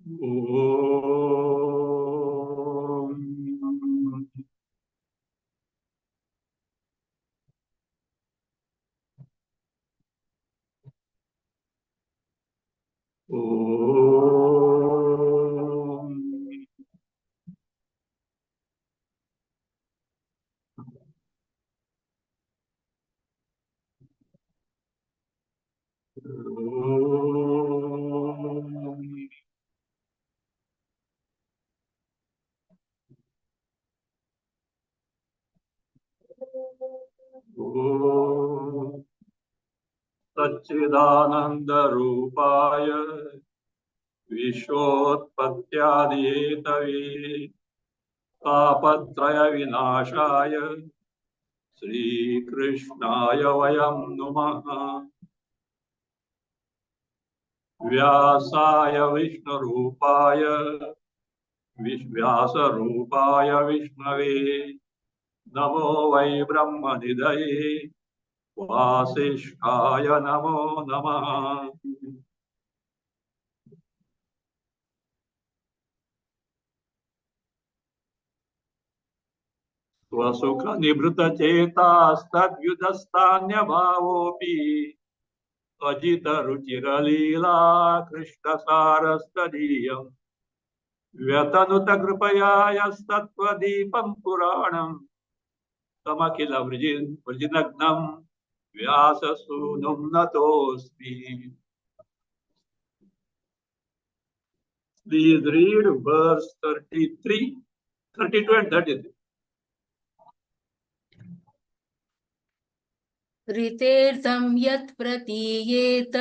Om. Om. Om. Om. Satchidananda Rupaya Vishwotpathyadiyetave Tapatraya Vinashaya Sri Krishnaya Vayam Namaha Vyasaya Vishnu Rupaya Vyasa Rupaya Vishnave Namo Vai Brahma Nidaye Vasishkaya Namo Namaha. Swasukha Nibhrita Chetasthadvyudhastanya Bhavopi Ajita Ruchira Leela Krishna Sarastadiyam Vyatanuta Kripaya Yastatva Deepam Puranam Tamakila Vrijinagnam Vyasa Sunum Natosmi. Please read verse 33, 32 and 33. ऋतेर्तं यत् प्रतीयेत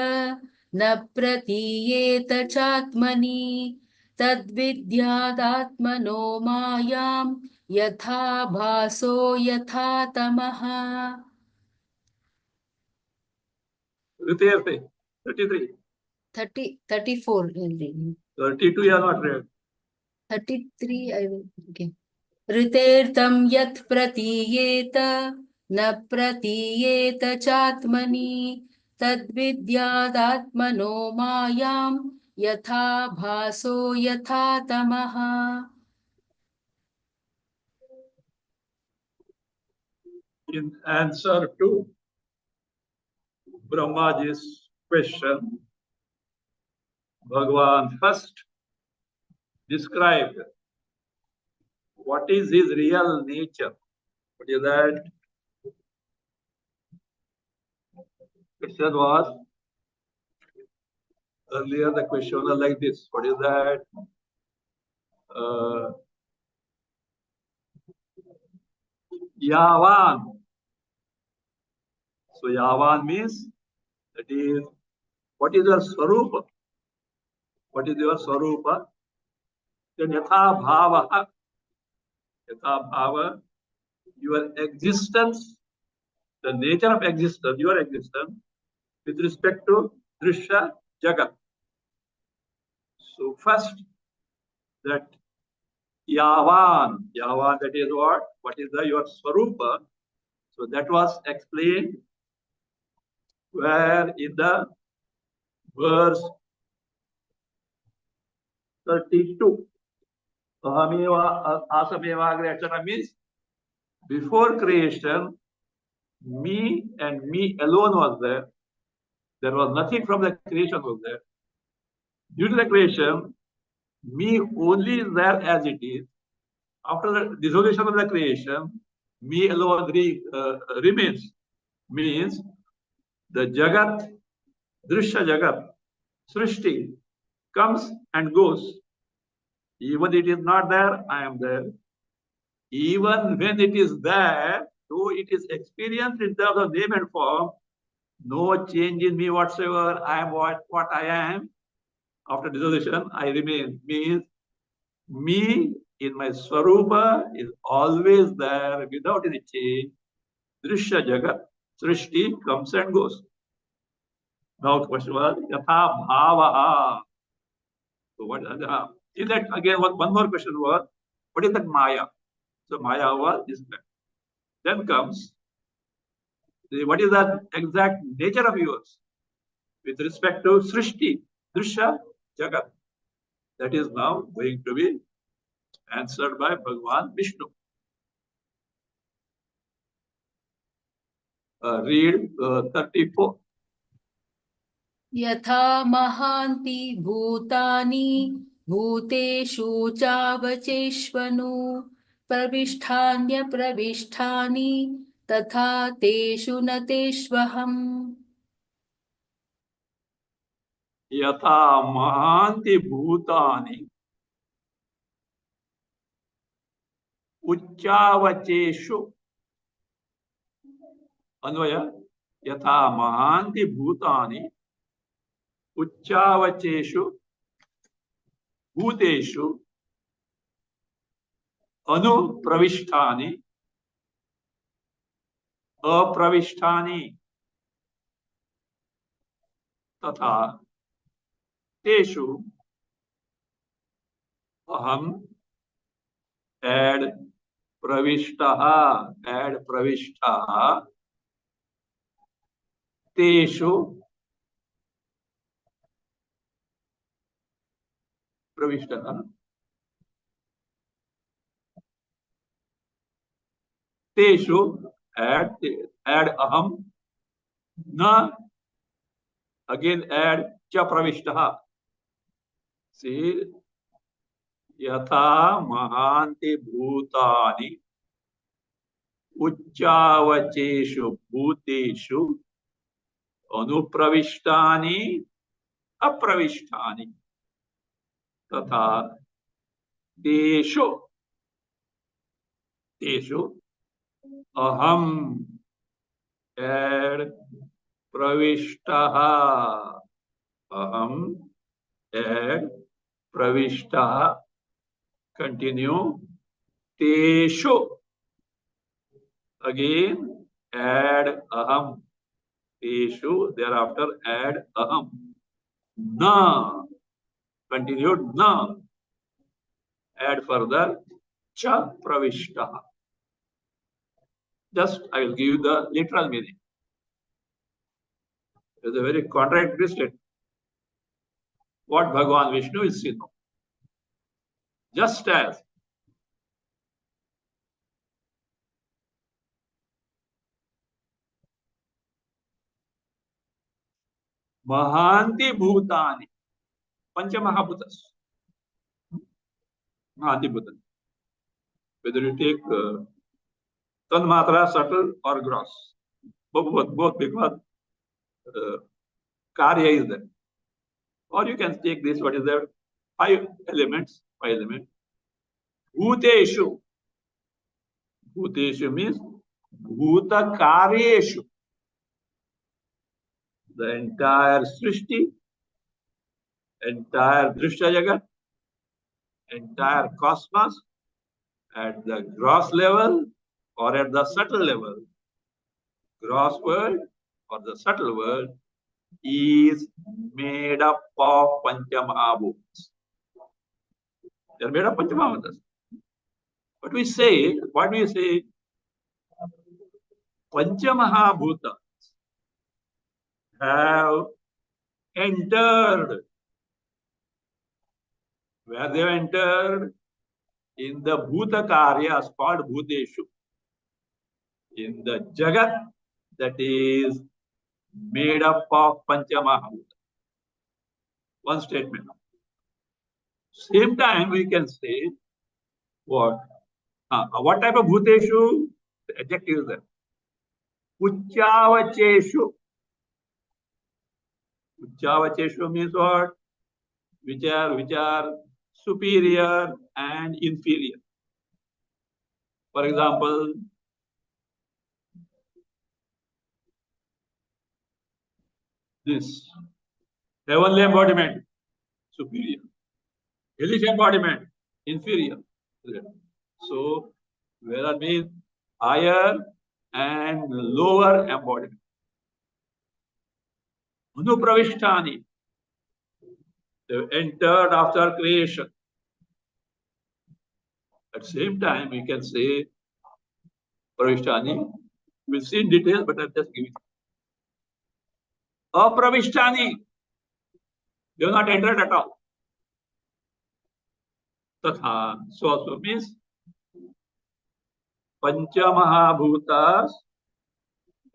न प्रतीयेत चात्मनि तद्विद्यादात्मनो मायां यथा भासो यथा तमः. 33. 34. 32 you are not read. 33 I will. Okay. ऋतेर्तं यत् प्रतीयेत न प्रतीयेत चात्मनि तद्विद्यादात्मनो मायां यथा भासो यथा तमः. In answer to Brahmaji's question, Bhagavan first described what is his real nature. What is that? Question was earlier, the question was like this. What is that? Yavan. So Yavan means that is what is your Swarupa? What is your Swarupa? Then Yatha Bhava. Yatha Bhava, your existence, the nature of existence, your existence with respect to Drishya Jagat. So first that Yavan, that is what? What is your Swarupa? So that was explained where in the verse 32. Ahameva asameva agre, etc. means before creation, me and me alone was there. There was nothing from the creation was there. Due to the creation, me only is there as it is. After the dissolution of the creation, me alone remains. Means the Jagat, Drishya Jagat, Srishti comes and goes. Even it is not there, I am there. Even when it is there, though it is experienced in terms of name and form, no change in me whatsoever. I am what I am. After dissolution, I remain. Means me in my Swarupa is always there without any change. Drishya Jagat, Srishti comes and goes. Now the question was, Yatha Bhavaha. So what is that? In that again, one more question was, what is that Maya? So Maya was this. Then comes, what is the exact nature of yours with respect to Srishti, Drishya, Jagat? That is now going to be answered by Bhagavan Vishnu. Read 34. यथा महान्ति भूतानि भूतेषु चावचेष्वनु प्रविष्ठान्यप्रविष्ठानि तथा तेषु न तेष्वहम् यथा महान्ति भूतानि उच्चावचेषु अन्वय यथा महान्ति भूतानि उच्चावचेषु भूतेषु अनुप्रविष्टानि अप्रविष्टानि तथा तेषु अहम ऐड प्रविष्टः तेषु प्रविष्टः तेषु ऐड अहम न अगेन ऐड च प्रविष्टः सी यथा महान्ति भूतानि उच्चावचेषु भूतेषु अनुप्रविष्टानि अप्रविष्टानि तथा तेषु अहम ऐड प्रविष्टः अहम ऐड प्रविष्टः कंटिन्यू तेषु again add aham तेषु thereafter add aham na continued na add further cha pravishta. Just I will give you the literal meaning. It is a very contradictory statement. What Bhagavan Vishnu is saying. Just as Mahanti Bhutani, Pancha Mahabhutas. Mahanti Bhutani. Whether you take Tanmatra, subtle or gross, both because Karya is there. Or you can take this, what is there? Five elements. Bhuteshu. Bhuteshu means Bhuta Karyeshu. The entire Srishti, entire Drishta Jagat, entire cosmos at the gross level or at the subtle level, gross world or the subtle world is made up of Panchamahabhutas. They are made of Panchamahabhutas. What do we say? Panchamahabhutas have entered. Where they have entered? In the Bhuta Karyas called Bhuteshu. In the Jagat that is made up of Panchamahabhuta. One statement. Same time we can say what? What type of Bhuteshu? The adjective is there. Uchavacheshu. Uchavacheshu means what? Which are superior and inferior. For example, this heavenly embodiment, superior. Hellish embodiment, inferior. So, where means higher and lower embodiment. Anupravishtani, they entered after creation. At the same time, we can say Pravishtani. We'll see in detail, but I'll just give it. Apravishtani, they have not entered at all. Tatha. So also means Pancha Mahabhutas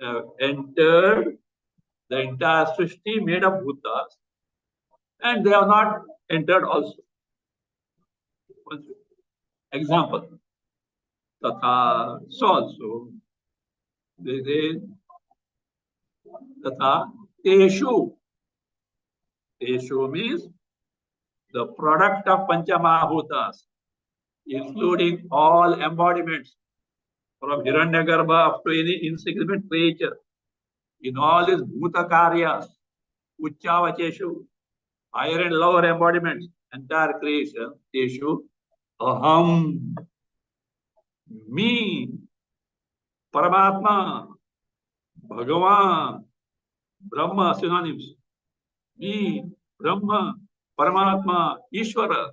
have entered the entire Srishti made of Bhutas, and they have not entered also. Example. Tatha. So also. This is Tatha. Teshu. Teshu means the product of Pancha Mahabhutas, including all embodiments from Hiranyagarbha up to any insignificant creature. In all these Bhuta Karyas, Uchavacheshu, higher and lower embodiments, entire creation, Teshu, Aham, me, Paramatma, Bhagavan, Brahma, synonyms. Me, Brahma, Paramatma, Ishvara,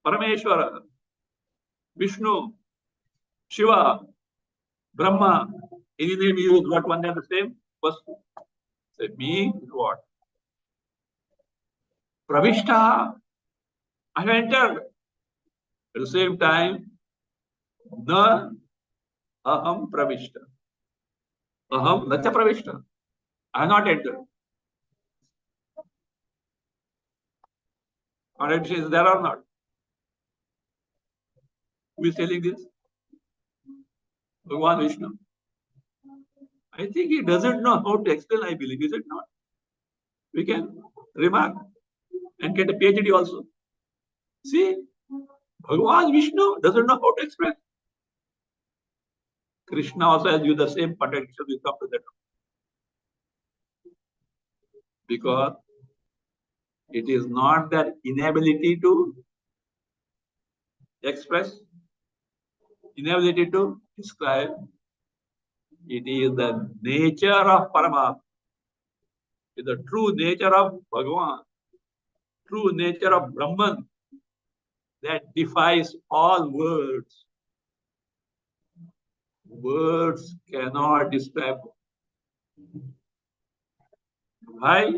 Parameshwara, Vishnu, Shiva, Brahma, any name you use, what one and the same? First, say me is what? Pravishta, I have entered. At the same time, na aham pravishta. Aham nacha pravishta. I have not entered. Contradiction is there or not? Who is telling this? Bhagavan Vishnu. I think he doesn't know how to explain, I believe, is it not? We can remark and get a PhD also. See, Bhagavan Vishnu doesn't know how to explain. Krishna also has used the same contradiction, we come to that. Because it is not that inability to express, inability to describe. It is the nature of Paramatma. It is the true nature of Bhagavan, true nature of Brahman that defies all words. Words cannot describe. Why?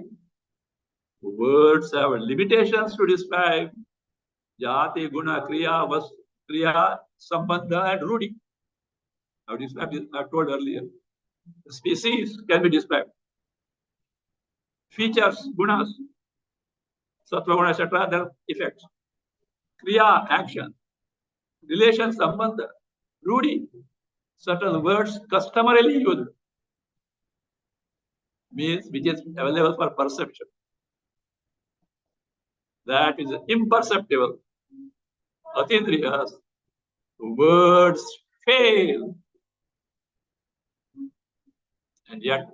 Words have limitations to describe Jati, Guna, Kriya, Vas, Kriya, Sambandha, and Rudi. I've told earlier. The species can be described. Features, gunas, sattva, guna, etc., their effects. Kriya, action. Relation, sambandha. Rudi, certain words customarily used. Means which is available for perception. That is imperceptible. Atindriyas. Words fail. And yet,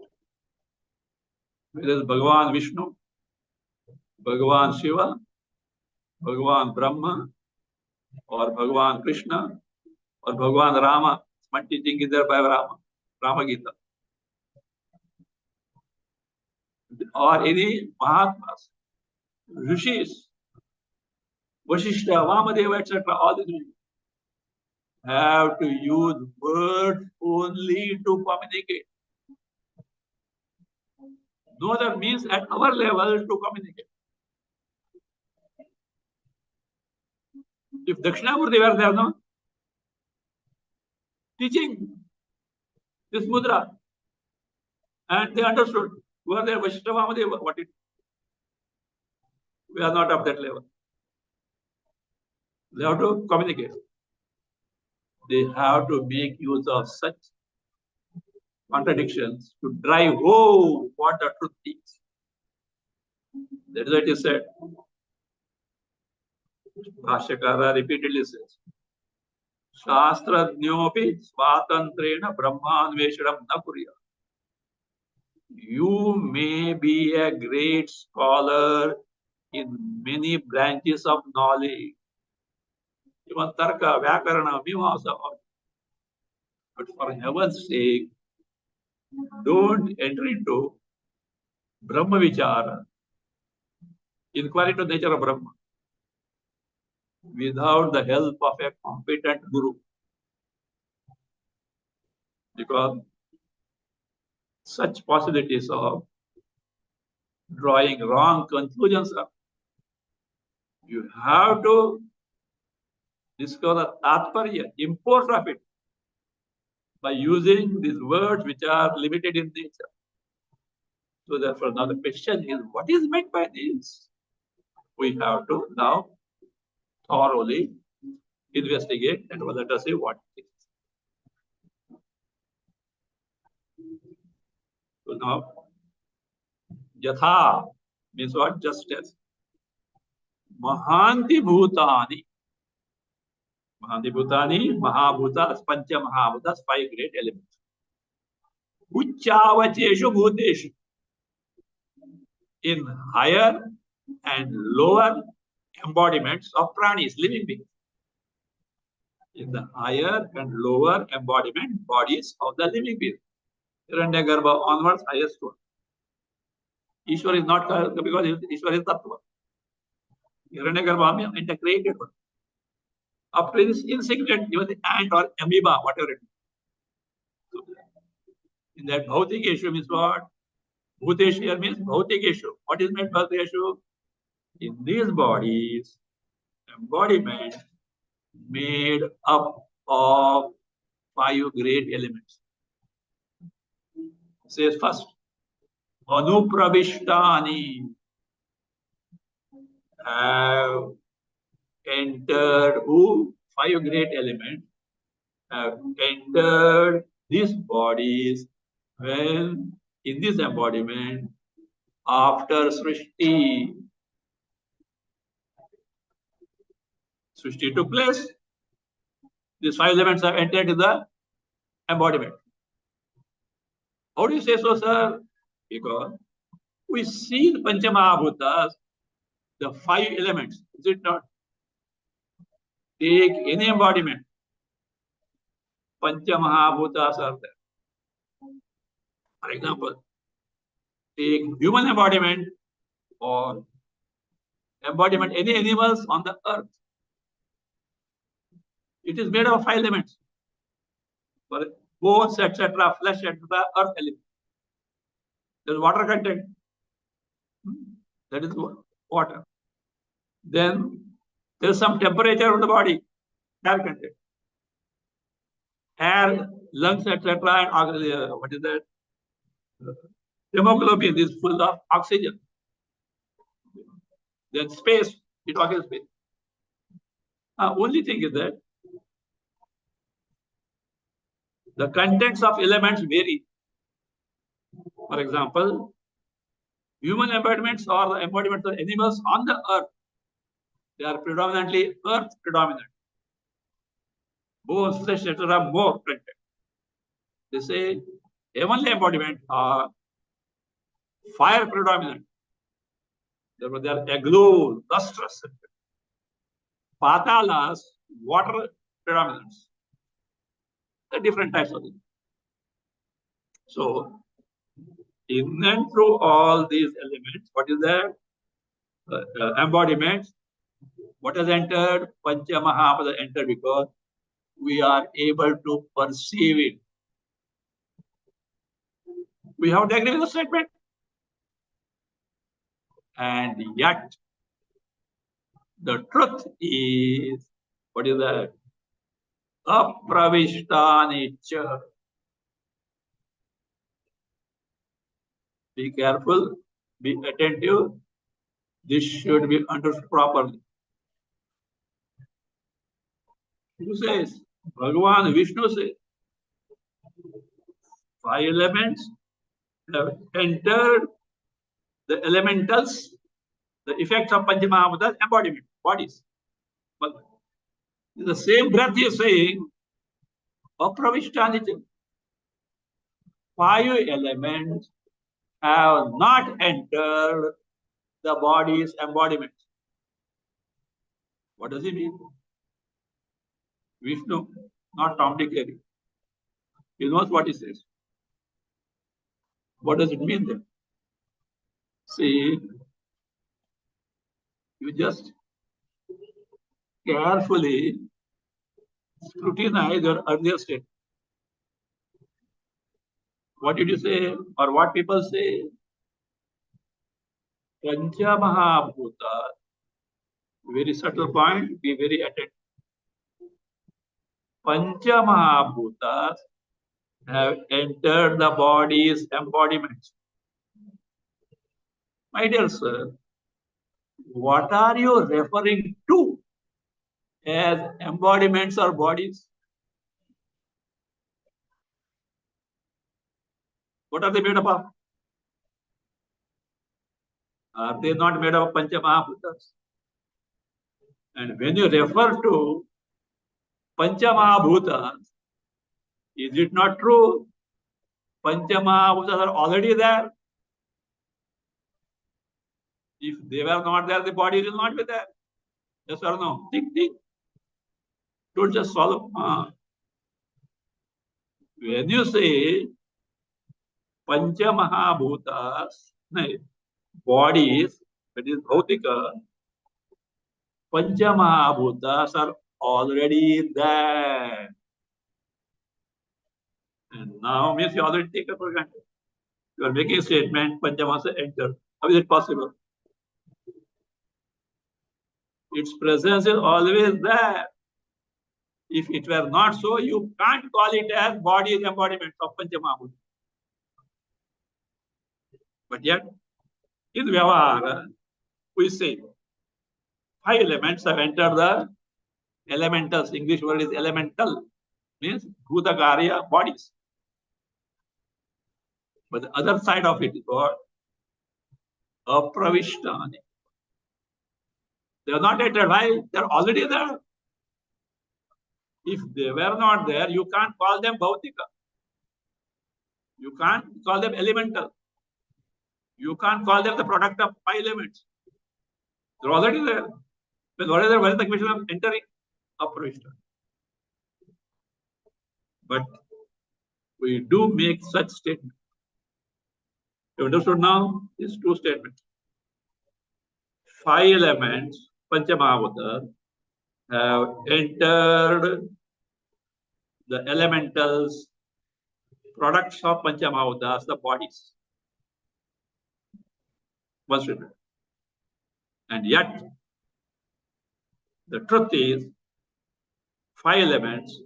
whether it's Bhagavan Vishnu, Bhagavan Shiva, Bhagavan Brahma, or Bhagavan Krishna, or Bhagavan Rama, one teaching is there by Rama Gita, or any Mahatmas, Rishis, Vasishtha, Vamadeva, etc., all these have to use words only to communicate. No other means at our level to communicate. If Dakshinamurti were there, no? Teaching this mudra, and they understood, were there Vasishtha, Vamadeva, what it? We are not of that level. They have to communicate. They have to make use of such contradictions to drive home what the truth is. That is what he said. Bhashyakara repeatedly says, Shastrajnopi svatantrena brahmanveshanam na kurya. You may be a great scholar in many branches of knowledge, even Tarka, Vyakarana, Mimamsa. But for heaven's sake, don't enter into Brahma Vichara, inquiry into the nature of Brahma, without the help of a competent guru. Because such possibilities of drawing wrong conclusions are. You have to discover Tatparya, import of it, by using these words which are limited in nature. So therefore, now the question is, what is meant by this? We have to now thoroughly investigate and let us see what it is. So now, Yatha means what? Just as. Mahanti Bhutani. Mahanti Bhutani, Mahabhutas, Pancha Mahabhutas, 5 great elements. Uchavacheshu Bhuteshu. In higher and lower embodiments of pranis, living beings. In the higher and lower embodiment bodies of the living beings. Hiranyagarbha onwards, highest one. Ishwar is not because Ishwar is Tattva. Hiranyagarbha means integrated one. Up to this insignificant, even the ant or amoeba, whatever it is. So, in that Bhautikeshu means what? Bhuteshu here means Bhautikeshu. What is meant by Bhautikeshu? In these bodies, embodiment made up of 5 great elements. It says first, Anupravishtani have entered, who 5 great elements have entered these bodies when in this embodiment after Srishti. Srishti took place. These 5 elements have entered in the embodiment. How do you say so, sir? Because we see the Panchamahabhutas, the 5 elements, is it not? Take any embodiment. Panchamahabhutas are there. For example, take human embodiment or embodiment any animals on the earth. It is made of 5 elements. For bones, etc., flesh, etc., earth element. There is water content. That is water. Then there is some temperature of the body, air content. Air, lungs, etc., and what is that? Hemoglobin is full of oxygen. Then space, we talk in space. Only thing is that the contents of elements vary. For example, human embodiments or the embodiments of animals on the earth, they are predominantly earth predominant. Bones, flesh, etc. more content. They say heavenly embodiment are fire predominant. Therefore, they are aglow, lustrous. Patalas, water predominance. The different types of things. So, in and through all these elements, what is there? Embodiments. What has entered? Pancha Mahabhuta entered because we are able to perceive it. We have to agree with the statement. And yet, the truth is, what is that? Apravishtanicha. Be careful, be attentive. This should be understood properly. Who says? Bhagavan Vishnu says, 5 elements have entered the elementals, the effects of Panchamahabhutas, embodiment, bodies. But in the same breath he is saying, Apravishtanicha. 5 elements have not entered the body's embodiment. What does he mean? Vishnu, not Tom, Dick, Harry. He knows what he says. What does it mean then? See, you just carefully scrutinize your earlier statement. What did you say, or what people say? Pancha Mahabhuta, very subtle point, be very attentive. Panchamahabhutas have entered the body's embodiments. My dear sir, what are you referring to as embodiments or bodies? What are they made up of? Are they not made up of Panchamahabhutas? And when you refer to Panchamahabhutas, is it not true? Panchamahabhutas are already there. If they were not there, the body will not be there. Yes or no? Think, think. Don't just follow. When you say Panchamahabhutas, bodies, that is Bhautika, Panchamahabhutas are already there. And now means you already take it for granted. You are making a statement, Panchamasa enter. How is it possible? Its presence is always there. If it were not so, you can't call it as body embodiment of Panchamahabhuta. But yet, in Vyavahara, we say 5 elements have entered the elementals. English word is elemental, means Bhutakarya bodies. But the other side of it is what? Apravishtani. They are not entered. Why? They are already there. If they were not there, you can't call them Bhautika. You can't call them elemental. You can't call them the product of 5 elements. They're already there. But what is the question of entering? Apravishtani. But we do make such statements. You understood now? These 2 statements. 5 elements, Panchamahabhuta, have entered the elementals, products of Panchamahabhutas, the bodies. One statement. And yet, the truth is, 5 elements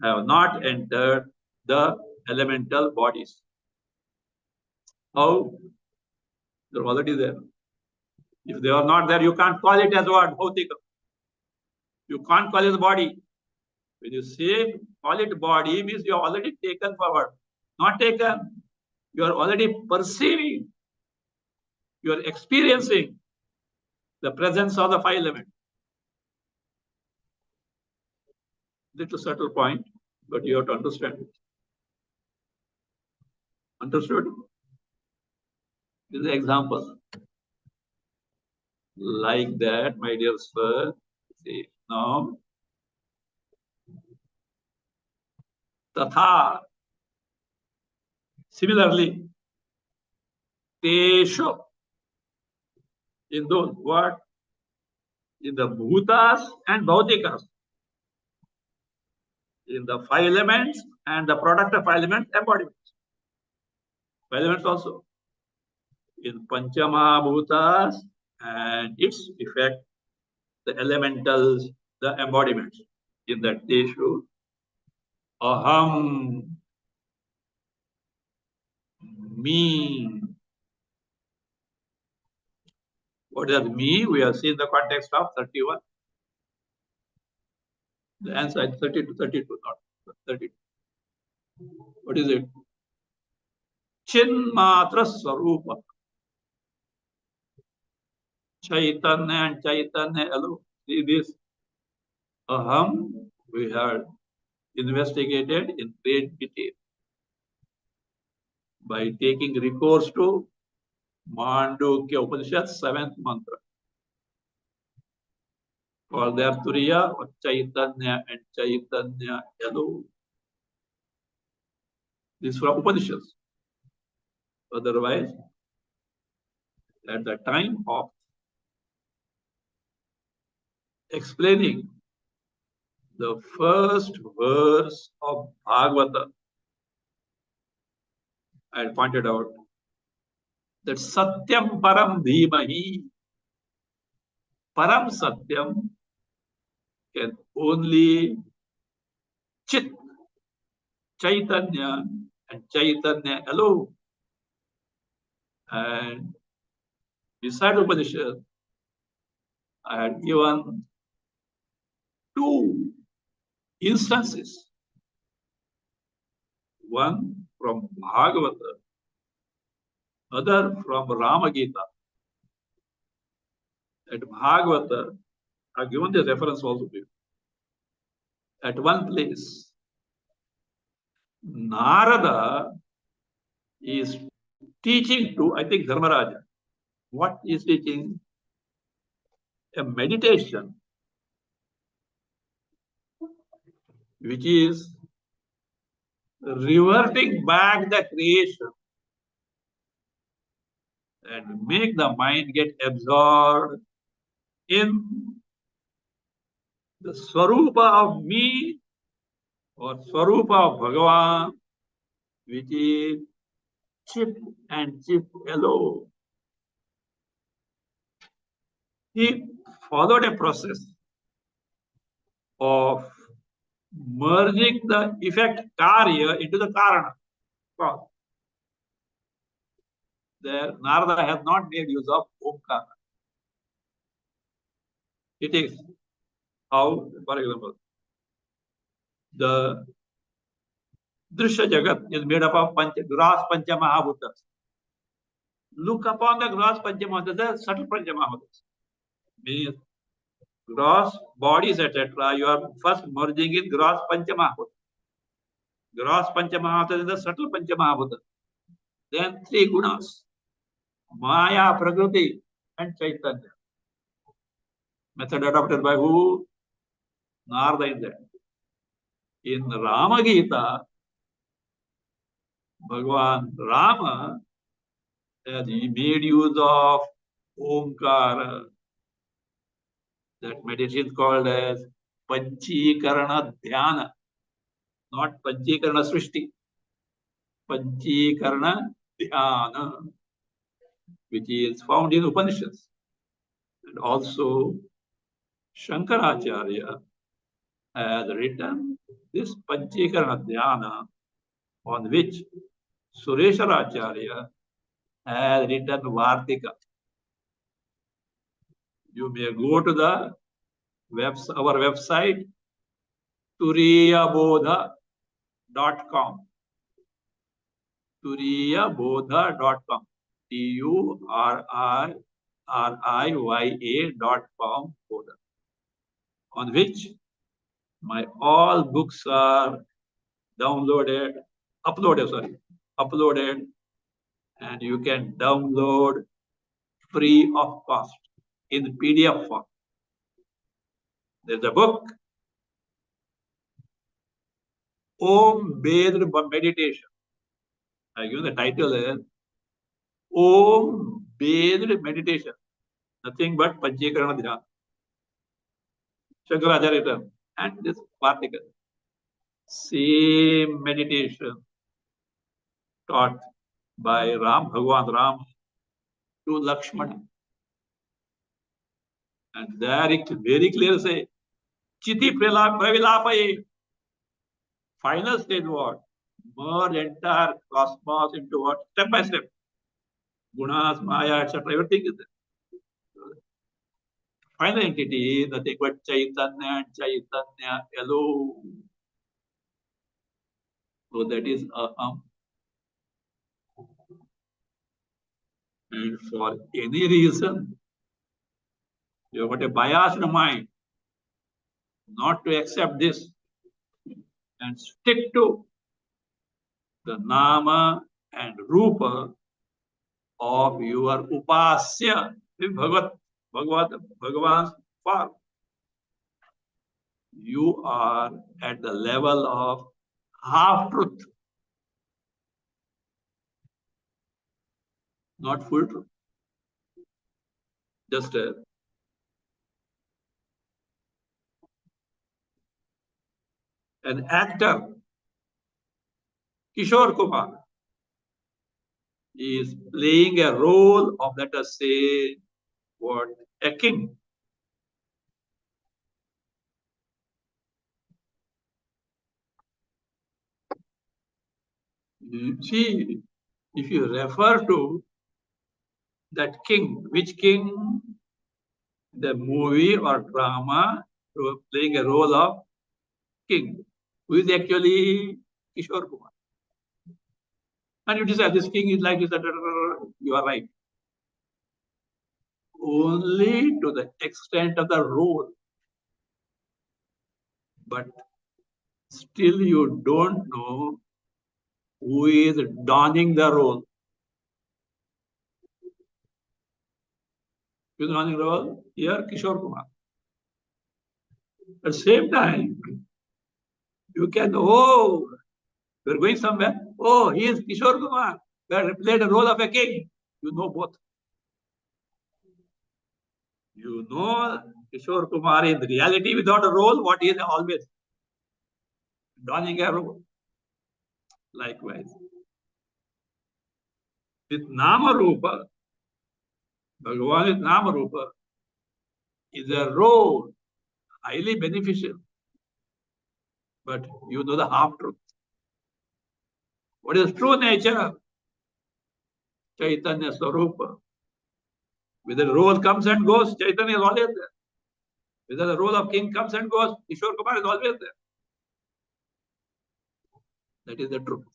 have not entered the elemental bodies. How? They're already there. If they are not there, you can't call it as what? Bhautika. You can't call it body. When you say call it body, means you have already taken forward. Not taken. You are already perceiving. You are experiencing the presence of the 5 elements. Little subtle point, but you have to understand it. Understood? This is an example. Like that, my dear sir. See, now. Tatha. Similarly, Tesho. In those, what? In the Bhutas and Bhautikas. In the 5 elements and the product of 5 elements, embodiments. 5 elements also. In Panchamahabhutas and its effect, the elementals, the embodiments. In that Teshu, Aham, me. What does me? We have seen the context of 31. The answer is 32, not 32. What is it? Chinmatra Swarupa. Chaitanya and Chaitanya alone. See this? Aham, we have investigated in great detail by taking recourse to Mandukya Upanishad 7th mantra. For their Turiya or Chaitanya and Chaitanya alone. This is from Upanishads. Otherwise, at the time of explaining the first verse of Bhagavatam, I pointed out that Satyam Param Dhimahi, Param Satyam can only Chit, Chaitanya, and Chaitanya alone. And beside Upanishad, I had given two instances. One from Bhagavatam, other from Rama Gita. At Bhagavata, I've given the reference also to you. At one place, Narada is teaching to, I think, Dharmaraja. What is teaching? A meditation, which is reverting back the creation and make the mind get absorbed in the Swarupa of me or Swarupa of Bhagavan, which is chip and chip alone. He followed a process of merging the effect karya into the karana. Cause. There, Narada has not made use of omkara. It is how, for example, the Drishya Jagat is made up of gross Panchamahabhutas. Look upon the gross Panchamahabhutas, the subtle Panchamahabhutas. Means gross bodies, etc. You are first merging in gross Panchamahabhutas. Gross Panchamahabhutas is the subtle Panchamahabhutas. Then three gunas: Maya, Prakriti, and Chaitanya. Method adopted by who? Narada is there. In Rama Gita, Bhagavan Rama has made use of Omkara. That meditation is called as Panchikarana Dhyana, not Panchikarana Srishti. Panchikarana Dhyana, which is found in Upanishads. And also, Shankaracharya has written this Panchikarana Dhyana, on which Sureshwaracharya has written Vartika. You may go to the our website, turiyabodha.com. turiyabodha.com. TURIRIYA.com, on which my all books are uploaded, and you can download free of cost in PDF form. There's a book, Om Bedra Meditation. I give the title is Om Bedra Meditation. Nothing but Panchikarana Dhyana. Shankaracharya and this particle. Same meditation taught by Bhagavan Ram to Lakshmana. And there it very clear say, Chiti Pravilapaye. Final stage what? Merge entire cosmos into what? Step by step. Gunas, Maya, etc. Everything is there. Final entity is nothing but Chaitanya and Chaitanya alone. So that is and for any reason, you have got a biased mind not to accept this and stick to the Nama and Rupa of your Upasya, Bhagavan's form. You are at the level of half truth, not full truth. Just an actor, Kishore Kumar, is playing a role of, let us say, what, a king. You see, if you refer to that king, which king? The movie or drama playing a role of king, who is actually Kishore Kumar. And you decide this king is like this, you are right. Only to the extent of the role. But still you don't know who is donning the role. Who is donning the role? Here, Kishore Kumar. At the same time, you can, oh, we're going somewhere. Oh, he is Kishore Kumar. He played the role of a king. You know both. You know Kishore Kumar in reality without a role, what he is always donning a role. Likewise. With Nama Rupa, Bhagavan with Nama Rupa is a role, highly beneficial. But you know the half truth. What is true nature? Chaitanya Swarupa. Whether the role comes and goes, Chaitanya is always there. Whether the role of king comes and goes, Kishore Kumar is always there. That is the truth.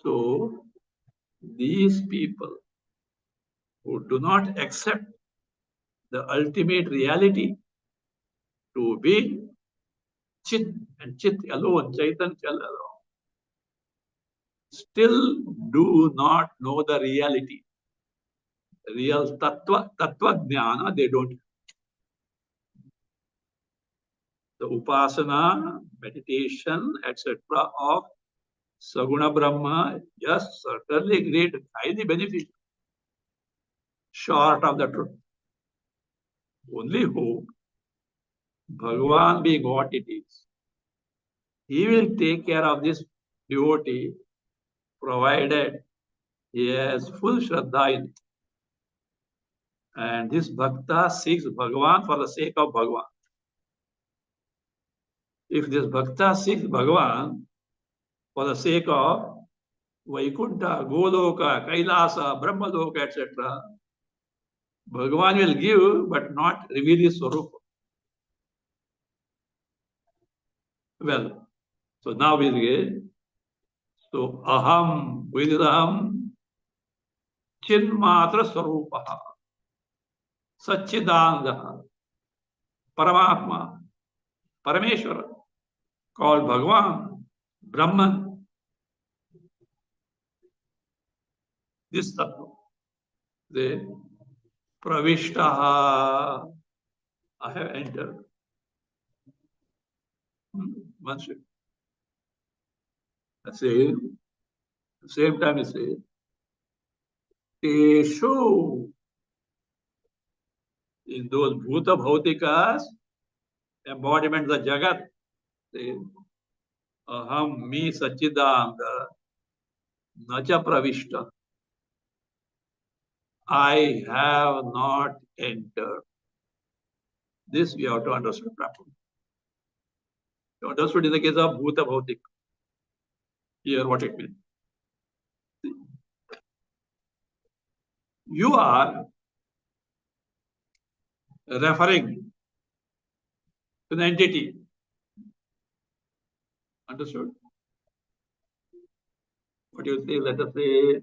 So, these people who do not accept the ultimate reality to be Chit and Chit alone, Chaitanya alone, still do not know the reality. Real Tattva Jnana, they don't. The Upasana, meditation, etc. of Saguna Brahma, yes, certainly great, highly beneficial. Short of the truth. Only hope, Bhagavan being what it is, he will take care of this devotee provided he has full Shraddha in it. And this Bhakta seeks Bhagavan for the sake of Bhagavan. If this Bhakta seeks Bhagavan for the sake of Vaikuntha, Goloka, Kailasa, Brahmaloka, etc., Bhagavan will give but not reveal his Swarupa. Well, so now we get, so Aham, who is Aham? Chinmatra Swarupaha, Satchidananda, Paramatma, Parameshwara, called Bhagavan, Brahman. This tattva, the Pravishtaha, I have entered. One second. I say, same time I say, Teshu, in those Bhuta Bhautikas, embodiments of Jagat, say, Aham, me, Satchidananda, Nacha Pravishta. I have not entered. This we have to understand properly. You understood in the case of Bhuta Bhautik. Here what it means. You are referring to the entity. Understood? What you say, let us say,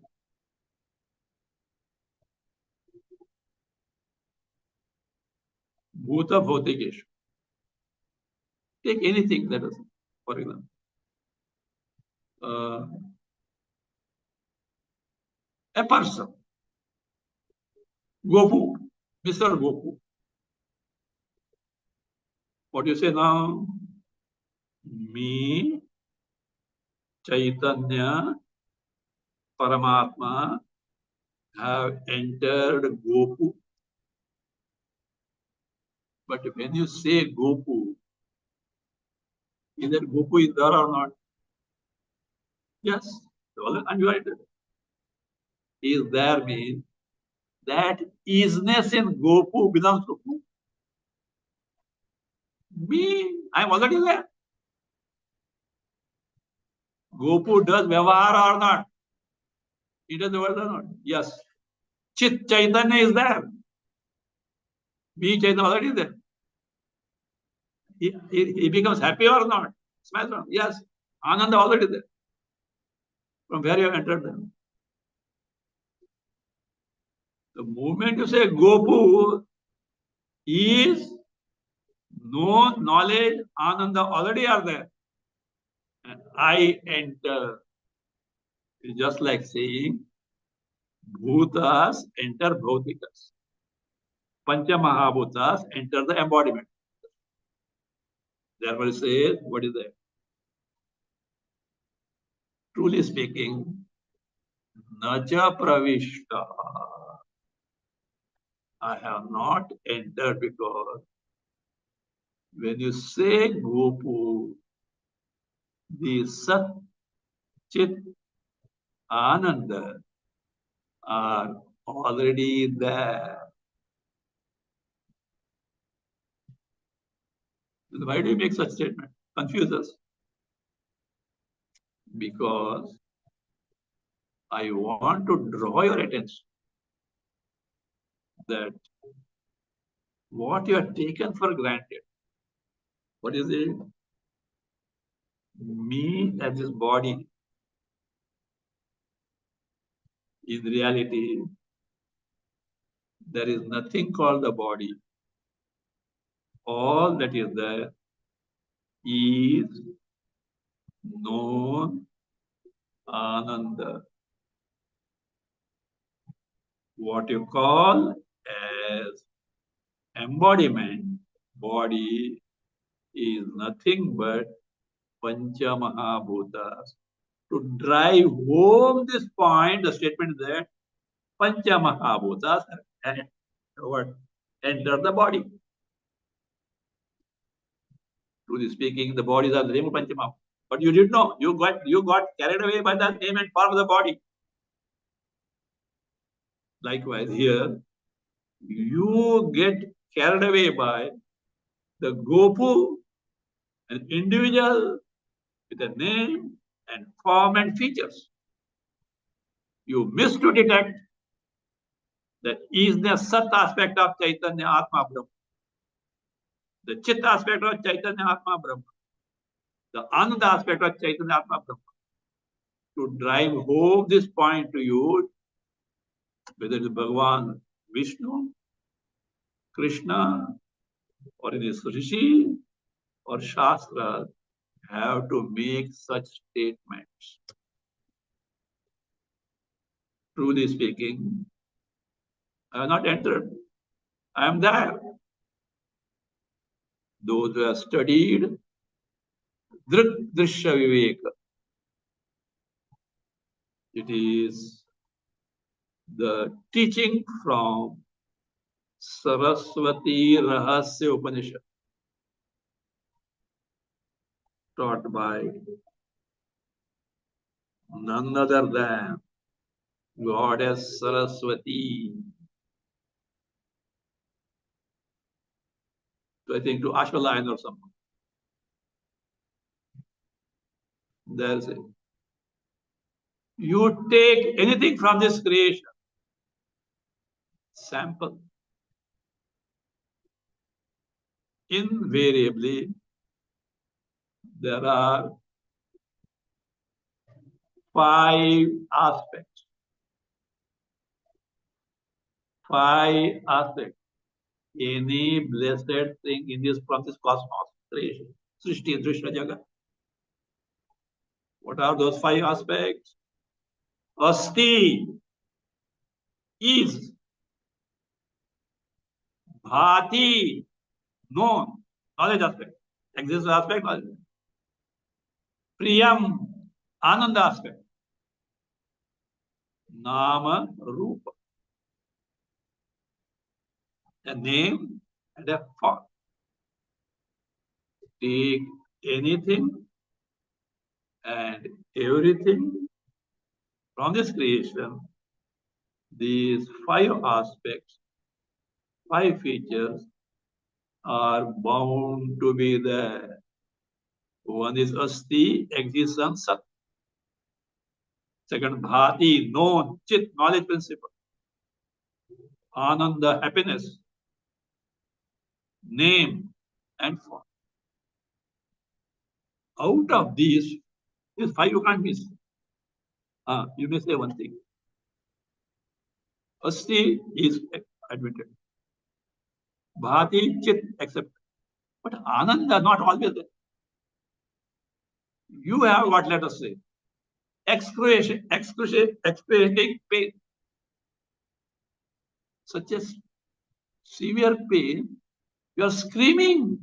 Bhuta Bhautikeshu. Take anything, let us say, for example. A person, Gopu, Mr. Gopu. What do you say now? Me, Chaitanya, Paramatma have entered Gopu. But when you say Gopu, is that Gopu is there or not? Yes, all undivided. Is there means that isness in Gopu belongs to who? Me, I am already there. Gopu does Vyavahara or not? He does the word or not? Yes. Chit Chaitanya is there. Me Chaitanya already there. He becomes happy or not? Smiles or not? Yes. Ananda already there. From where you have entered them. The moment you say Gopu is no knowledge, Ananda already are there. And I enter. It's just like saying Bhutas enter Bhautikas. Pancha Mahabhutas enter the embodiment. Therefore, it says, what is that? Truly speaking, Naja Pravishta. I have not entered because when you say Gopu, the Sat Chit Ananda are already there. Why do you make such statement? Confuse us. Because I want to draw your attention that what you have taken for granted, what is it? Me as this body, in reality, there is nothing called the body. All that is there is known Ananda. What you call as embodiment, body, is nothing but Pancha Mahabhutas. To drive home this point, the statement is that Pancha Mahabhutas enter the body. Truly speaking, the bodies are the name of Pancha Mahabhutas. But you didn't know. You got carried away by the name and form of the body. Likewise, here, you get carried away by the Gopu, an individual with a name and form and features. You miss to detect that is the Sat aspect of Chaitanya Atma Brahma, the Chit aspect of Chaitanya Atma Brahma, the Ananda aspect of Chaitanya Atma Brahma. To drive home this point to you, whether it is Bhagavan Vishnu, Krishna, or it is Rishi or Shastra, have to make such statements. Truly speaking, I have not entered. I am there. Those who have studied Drik Drishya Viveka, it is the teaching from Saraswati Rahasya Upanishad, taught by none other than Goddess Saraswati. So I think to Ashwalayan or something. There's it. You take anything from this creation, sample, invariably there are 5 aspects. 5 aspects. Any blessed thing in this from this cosmos creation, Srishti, Drishna, Jagat. What are those 5 aspects? Asti is, Bhati, known, knowledge aspect, existence aspect, knowledge. Priyam, Ananda aspect, Nama, Rupa, a name and a form. Take anything and everything from this creation, these 5 aspects, 5 features are bound to be there. One is Asti, existence, Sat. Second, bhati, known, chit, knowledge principle. Ananda, happiness, name, and form. Out of these five you can't miss. You may say one thing. Asti is admitted. Bhati, chit, accepted. But Ananda not always there. You have what, let us say, excruciating pain. Such as severe pain, you are screaming.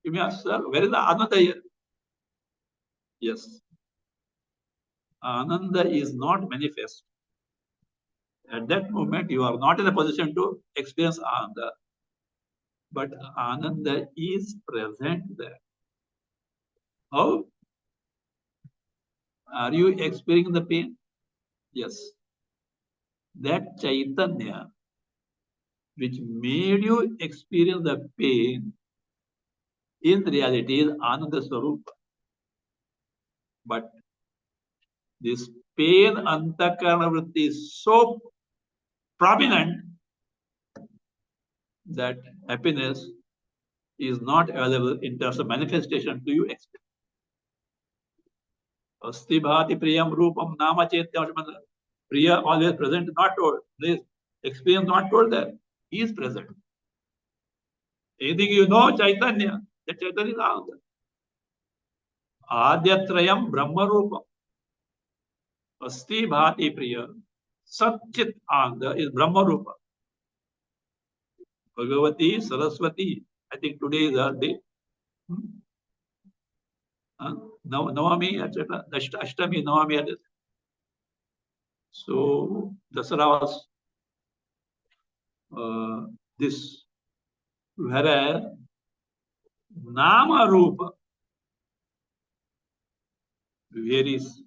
You may ask, sir, where is the Ananda here? Yes. Ananda is not manifest. At that moment, you are not in a position to experience Ananda. But Ananda is present there. How? Are you experiencing the pain? Yes. That Chaitanya, which made you experience the pain, in reality is Ananda Swarupa. But this pain antakarana vritti is so prominent that happiness is not available in terms of manifestation to you. Asti bhati priyam rupam nama chetyam. Priya always present, not told. This experience not told there. He is present. Anything you know, Chaitanya, that Chaitanya is Ananda. Adyatrayam Brahma Rupam. Asti bhati priya. Satchit Ananda is Brahma Rupa. Bhagavati, Saraswati. I think today is our day. Navami, etc. Ashtami, Navami, etc. So, Dasara was this. Whereas Nama Rupa varies.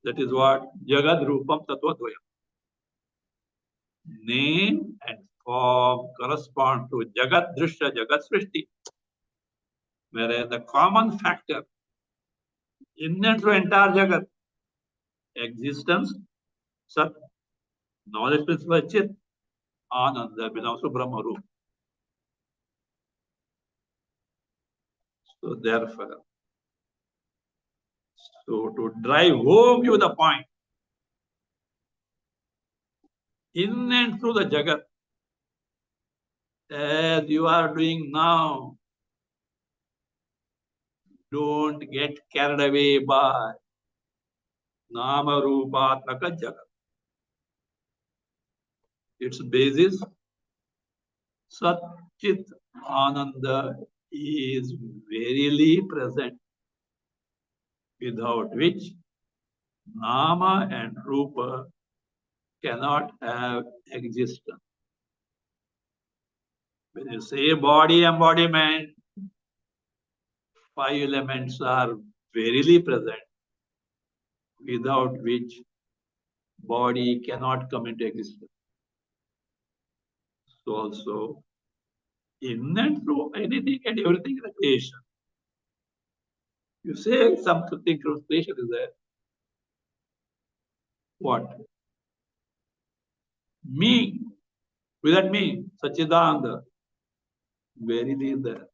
That is what Jagad Rupam Tattva-dvayam. Name and form correspond to Jagat Drishya, Jagat Srishti. Whereas the common factor in and through entire Jagat, existence, Sat, knowledge principle, Chit, Ananda belongs to Brahma Rupa. So therefore, to drive home you the point, in and through the Jagat, as you are doing now, don't get carried away by Nama Rupatmaka Jagat. Its basis, Sat Chit Ananda, is verily present, without which Nama and Rupa cannot have existence. When you say body embodiment, five elements are verily present, without which body cannot come into existence. So also, in and through anything and everything in the creation. You say something through creation is there. What? Me. Without me, Sachidananda, verily is there.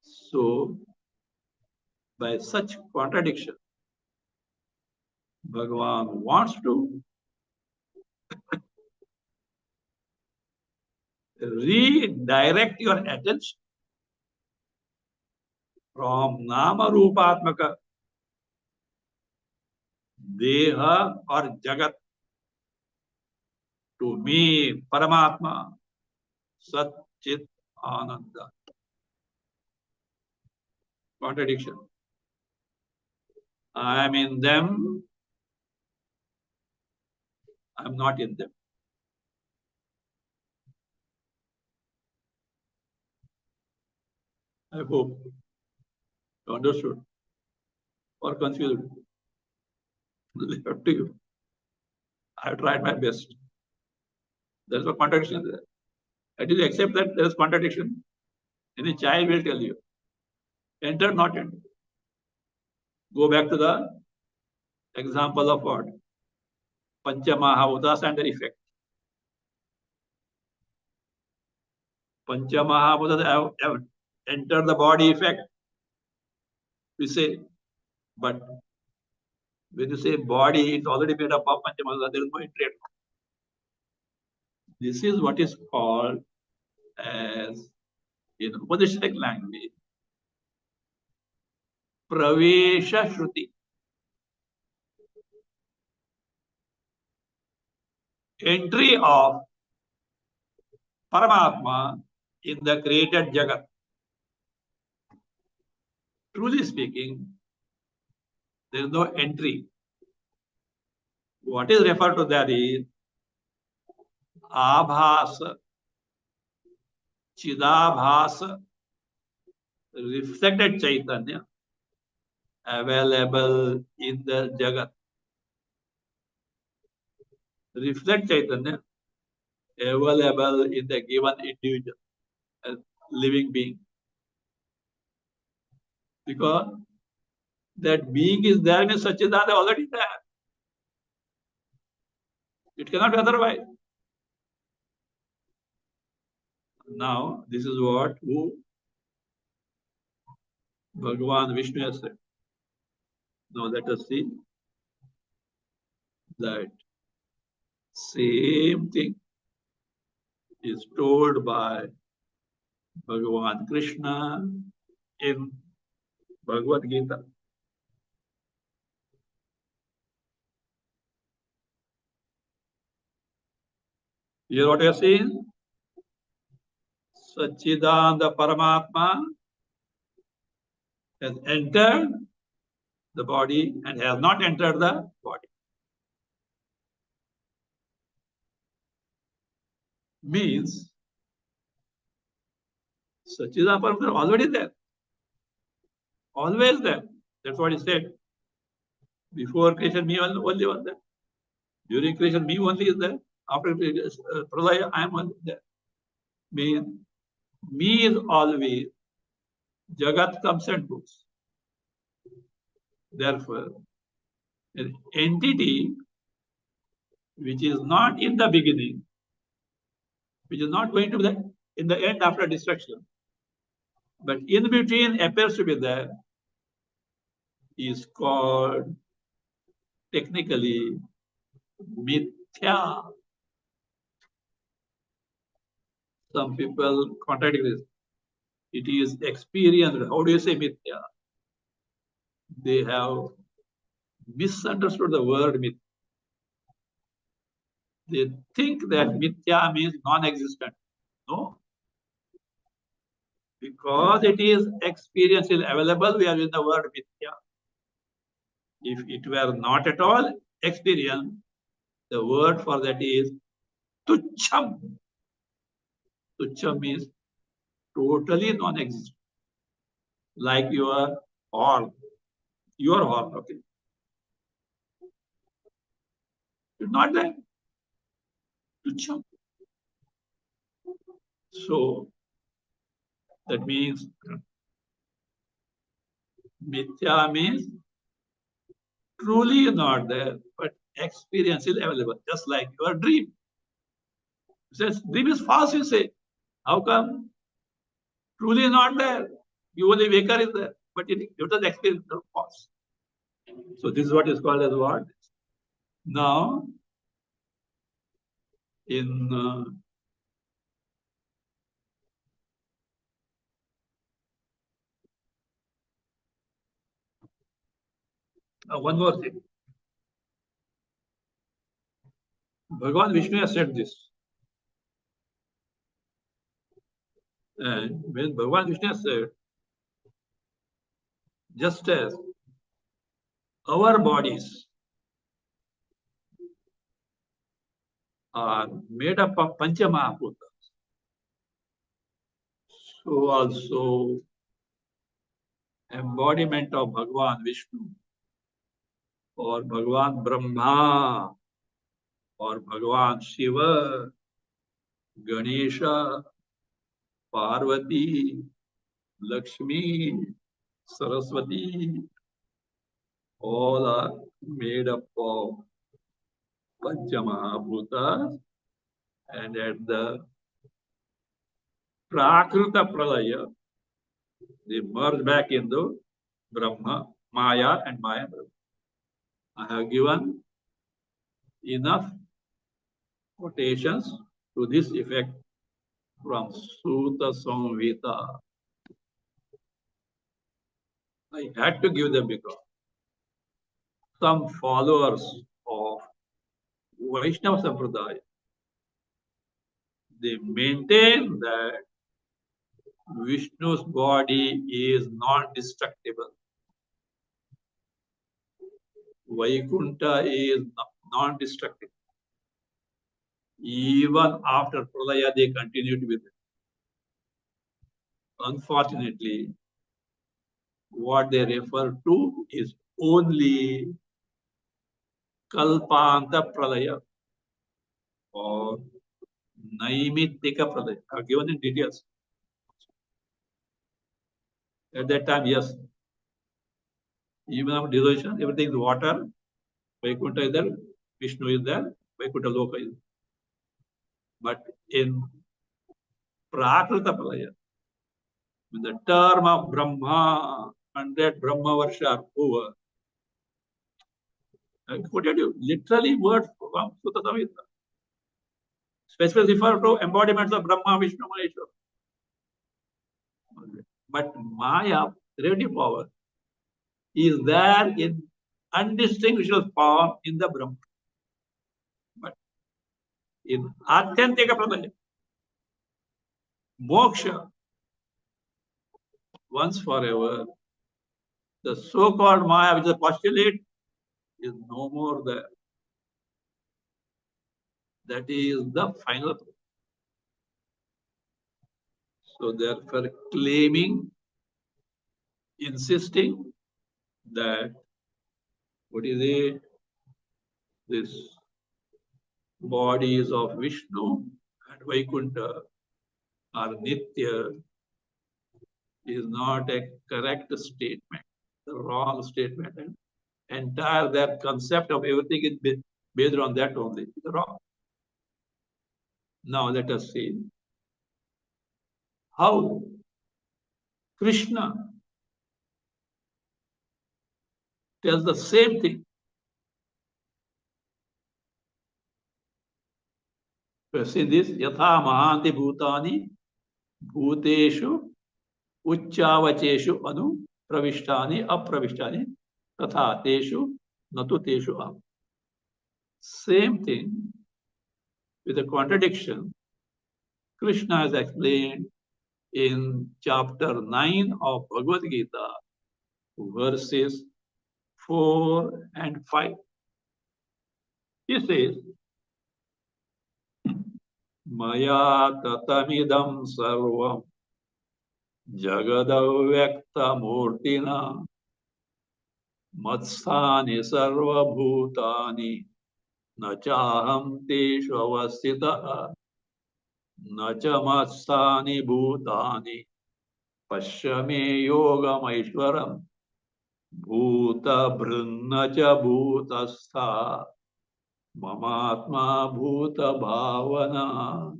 So, by such contradiction, Bhagavan wants to redirect your attention from Nama Rupatmaka Deha or Jagat to me, Paramatma, Sat Chit Ananda. Contradiction. I am in them, I am not in them. I hope you understood or confused. Up to you. I have tried my best. There is no contradiction there. Until you accept that there is contradiction, any child will tell you. Enter, not enter. Go back to the example of what? Panchamahabhutas and their effect. Panchamahabhutas have entered the body effect, we say. But when you say body, it's already made up of Panchamahabhutas. There is no entry. This is what is called as, in Upanishadic language, Pravesha Shruti. Entry of Paramatma in the created Jagat. Truly speaking, there is no entry. What is referred to that is Abhasa, Chidabhasa, reflected Chaitanya available in the Jagat. Reflect Chaitanya available in the given individual, a living being. Because that being is there means Satchidananda already there. It cannot be otherwise. Now, this is what Bhagavan Vishnu has said. Now, let us see that same thing is told by Bhagavan Krishna in Bhagavad Gita. Here what you are seeing? Satchidananda Paramatma has entered the body and has not entered the body. Means Satchidananda Paramatma is already there. Always there. That's what he said. Before creation, me only was there. During creation, me only is there. After Pralaya, I am only there. Means me is always, Jagat comes and goes. Therefore, an entity which is not in the beginning, which is not going to be there in the end after destruction, but in between appears to be there, is called technically mithya. Some people contradict this. It is experienced. How do you say mithya? They have misunderstood the word mithya. They think that mithya means non-existent. No. Because it is experience is available, we are using the word mithya. If it were not at all experience, the word for that is tucham. Tucham means totally non-existent. Like your horn. Your horn, okay. It's not there. Tucham. So that means mithya means truly not there, but experience is available, just like your dream. It says dream is false, you say. How come? Truly not there. You only waker is there, but it was experience of false. So this is what is called as what? Now, in one more thing. Bhagavan Vishnu has said this. And when Bhagavan Vishnu has said, just as our bodies are made up of Panchamahabhutas, so also embodiment of Bhagavan Vishnu or Bhagavan Brahma or Bhagavan Shiva, Ganesha, Parvati, Lakshmi, Saraswati, all are made up of Panchamahabhutas, and at the Prakruta Pralaya, they merge back into Brahma, Maya, and Maya Brahma. I have given enough quotations to this effect from Sutta Samvita. I had to give them because some followers of Vaishnava Sampradaya, they maintain that Vishnu's body is non-destructible. Vaikuntha is non-destructible. Even after Pralaya, they continued with it. Unfortunately, what they refer to is only Kalpanta Pralaya or Naimittika Pralaya. I have given in details. At that time, yes, even after dissolution, everything is water. Vaikuntha is there, Vishnu is there, Vaikuntha Loka is there. But in Prakrita Pralaya, when the term of Brahma, 100 Brahma Varsha are over, I quoted you literally words from Sutta Samhita. Specifically refer to embodiments of Brahma, Vishnu, Maheshwara. But Maya, creative power, is there in undistinguishable form in the Brahma. But in Atyantika Pradaya, Moksha, once forever, the so-called Maya, which is a postulate, is no more there. That is the final. So therefore claiming, insisting that what is it? This bodies of Vishnu and Vaikuntha are Nitya is not a correct statement, the wrong statement. And entire their concept of everything is based on that only. It's wrong. Now let us see how Krishna tells the same thing. We have seen this, Yatha Mahanti Bhutani Bhuteshu Uchchavacheshu Anu Pravishtani Apravishtani Tatha Teshu Natu Teshu Am. Same thing with a contradiction. Krishna has explained in chapter 9 of Bhagavad Gita, verses 4 and 5. He says, Maya tatamidam sarvam jagadavyakta murtina matsani sarva bhutani nachaham teshu avasthitaha nacha matsani bhutani pashyame yogamaishwaram bhuta brunna cha bhutastha Mamatma Bhuta Bhavana.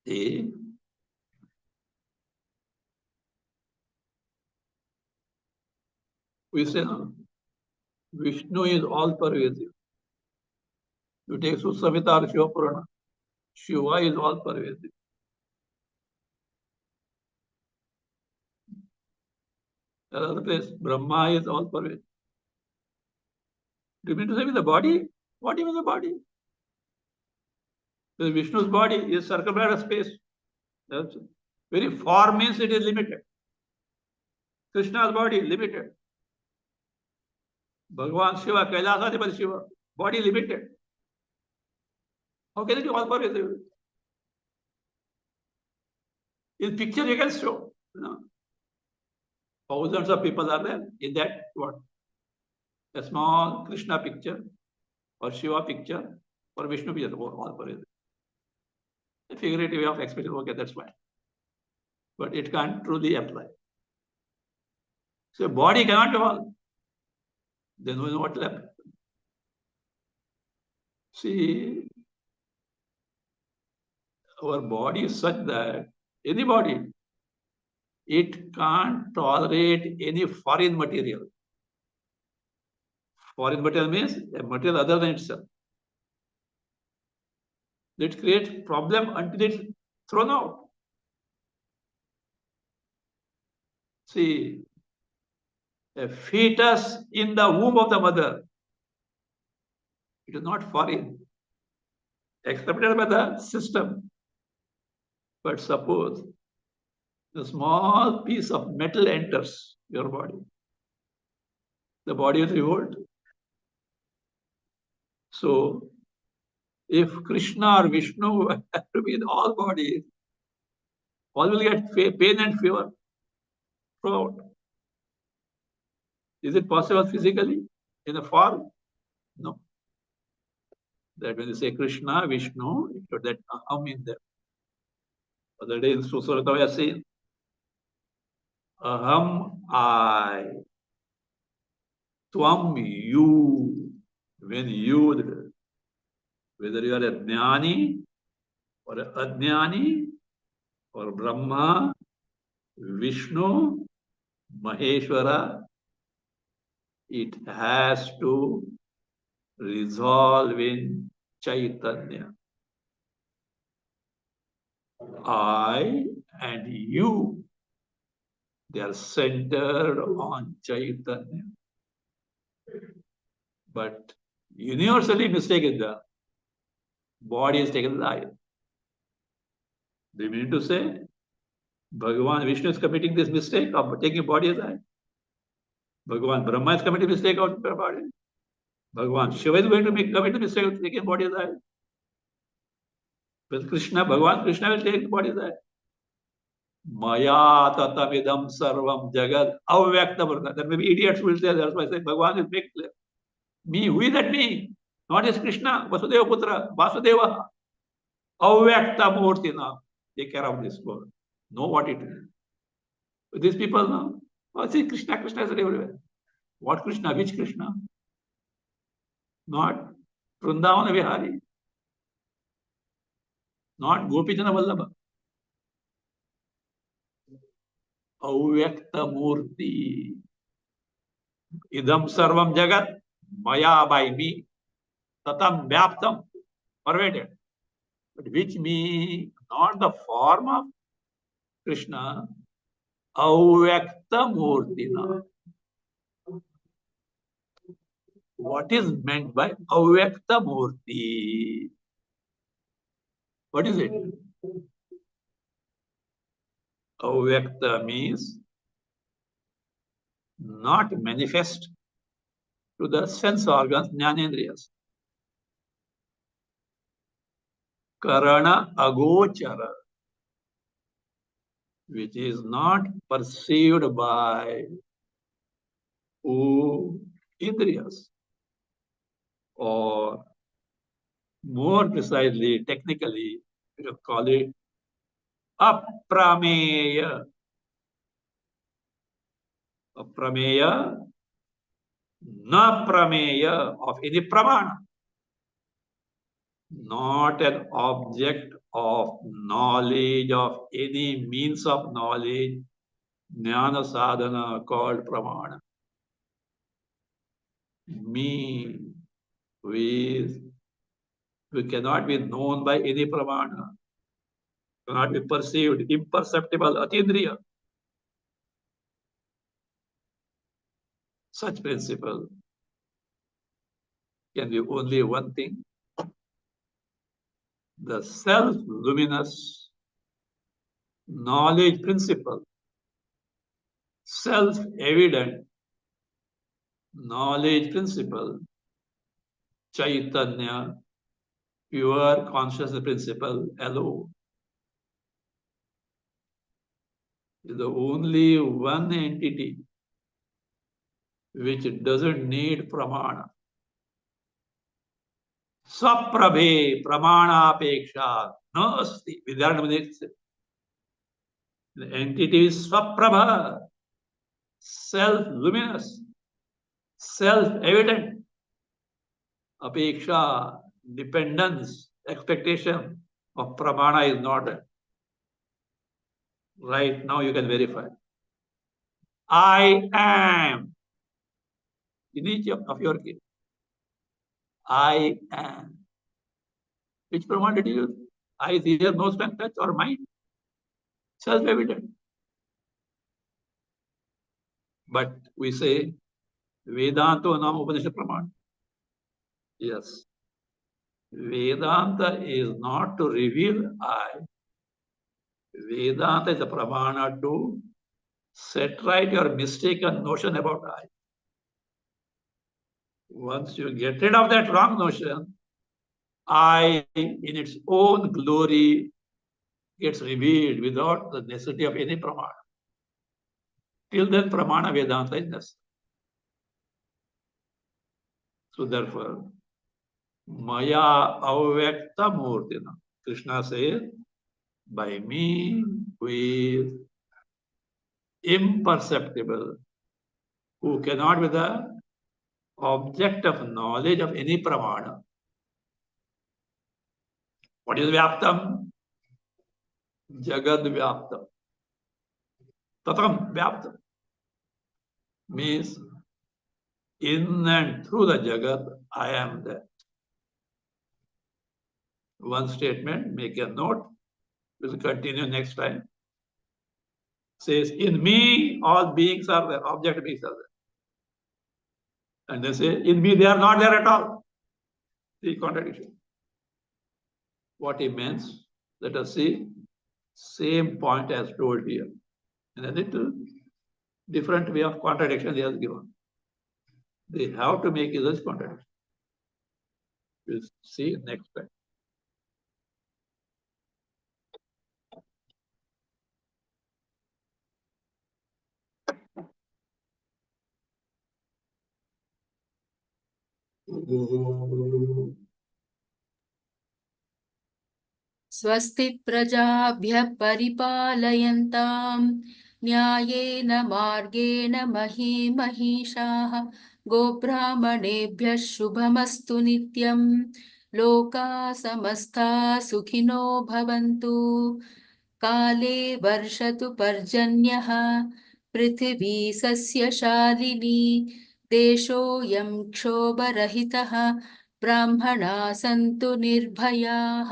See, we say no. Vishnu is all pervasive. You take Susamhita or Shiva Purana, Shiva is all pervasive. Another place, Brahma is all pervasive. Do you mean to say with the body? What even the body? Because Vishnu's body is circumference space. That's very form means it is limited. Krishna's body limited. Bhagavan Shiva, Kailasadipa Shiva, body limited. How can it be all pervasive? In picture you can show. No. Thousands of people are there in that what? A small Krishna picture or Shiva picture or Vishnu picture, all pervasive. A figurative way of expression, okay, that's fine. but it can't truly apply. So body cannot evolve. Then we know what left. See, our body is such that any body, it can't tolerate any foreign material. Foreign material means a material other than itself. It creates problem until it's thrown out. See, a fetus in the womb of the mother, it is not foreign, accepted by the system. But suppose a small piece of metal enters your body, the body is revolt. So, if Krishna or Vishnu have to be in all bodies, all will get pain and fever throughout. Is it possible physically in a form? No. That when you say Krishna, Vishnu, you should that aham in there. Other day in Susurata we are saying aham I, tvam you. When you, whether you are a jnani or a ajnani or Brahma, Vishnu, Maheshwara, it has to resolve in Chaitanya. I and you, they are centered on Chaitanya. But universally mistake is done. Body is taken as I. Do you mean to say Bhagavan Vishnu is committing this mistake of taking body as I? Bhagavan Brahma is committing mistake of body. Bhagavan Shiva is going to commit the mistake of taking body as I. But Krishna, Bhagavan Krishna will take the body as I. Maya tatamidam sarvam jagat avyakta. There may be idiots who will say that's why I say Bhagavan is very clear. Me, who is that me? Not as Krishna, Vasudeva Putra, Vasudeva. Avyakta Murtina. Take care of this word. Know what it is. These people know. Oh, see, Krishna, Krishna is everywhere. What Krishna? Which Krishna? Not Vrindavana Vihari. Not Gopijana Vallabha. Avyakta Murti. Idam Sarvam Jagat. Maya by me. Tatam Vyaptam. Pervaded. But which me? Not the form of Krishna. Avyakta Murtina. What is meant by Avyakta Murti? What is it? Avyakta means not manifest to the sense organs, jnanendriyas. Karana agochara, which is not perceived by indriyas, or more precisely, technically, you call it aprameya. Aprameya, na prameya of any pramana. Not an object of knowledge of any means of knowledge, jnana sadhana called pramana. Me, we cannot be known by any pramana, cannot be perceived, imperceptible, atindriya. Such principle can be only one thing: the self-luminous knowledge principle, self-evident knowledge principle, Chaitanya, pure consciousness principle alone. Is the only one entity which doesn't need pramana. Saprabhe pramanapeksha nasti. Vidyartham The entity is Swaprabha, self-luminous, self-evident. Apeksha, dependence, expectation of pramana is not there. Right now you can verify. I am. In each of your case. I am. Which pramana did you use? I is here, no strength, touch or mind. Self-evident. But we say Vedanto Nam Upanishad Pramana. Yes. Vedanta is not to reveal I. Vedanta is a pramana to set right your mistaken notion about I. Once you get rid of that wrong notion, I in its own glory gets revealed without the necessity of any pramana. Till then, pramana Vedanta is necessary. So therefore, Maya Avyakta Murtina. Krishna says, by me, who is imperceptible, who cannot be the object of knowledge of any pramana. What is Vyaptam? Jagad Vyaptam. Tatam Vyaptam means in and through the Jagat, I am there. One statement, make a note. We'll continue next time. Says, in me, all beings are there, object beings are there. And they say, in me, they are not there at all. The contradiction. What he means, let us see. Same point as told here. And a little different way of contradiction he has given. They have to make this contradiction. We'll see next time. स्वस्ति प्रजाभ्यः परिपालयन्तां न्यायेन मार्गेण महीं महिषाः गोब्राह्मणेभ्यः शुभमस्तु नित्यं लोकाः समस्ताः सुखिनो भवन्तु काले वर्षतु पर्जन्यः पृथिवी सस्यशालिनी देशोऽयं क्षोभरहितः ब्राह्मणाः सन्तु निर्भयाः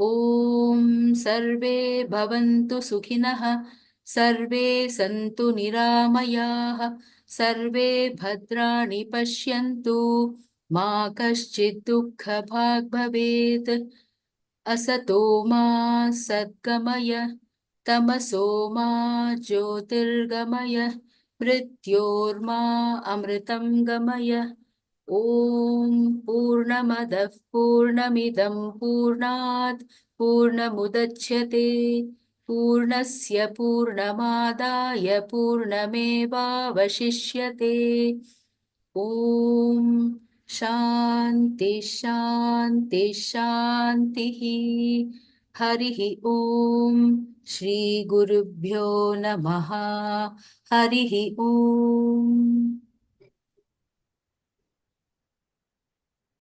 ॐ सर्वे भवन्तु सुखिनः सर्वे सन्तु निरामयाः सर्वे भद्राणि पश्यन्तु मा कश्चित् दुःखभाग् भवेत् असतो मा सद्गमय तमसो मा ज्योतिर्गमय मृत्योर्मा अमृतं गमय ॐ पूर्णमदः पूर्णमिदं पूर्णात् पूर्णमुदच्यते पूर्णस्य पूर्णमादाय पूर्णमेवावशिष्यते ॐ शान्ति शान्ति शान्तिः हरिः ॐ श्रीगुरुभ्यो नमः हरिः ॐ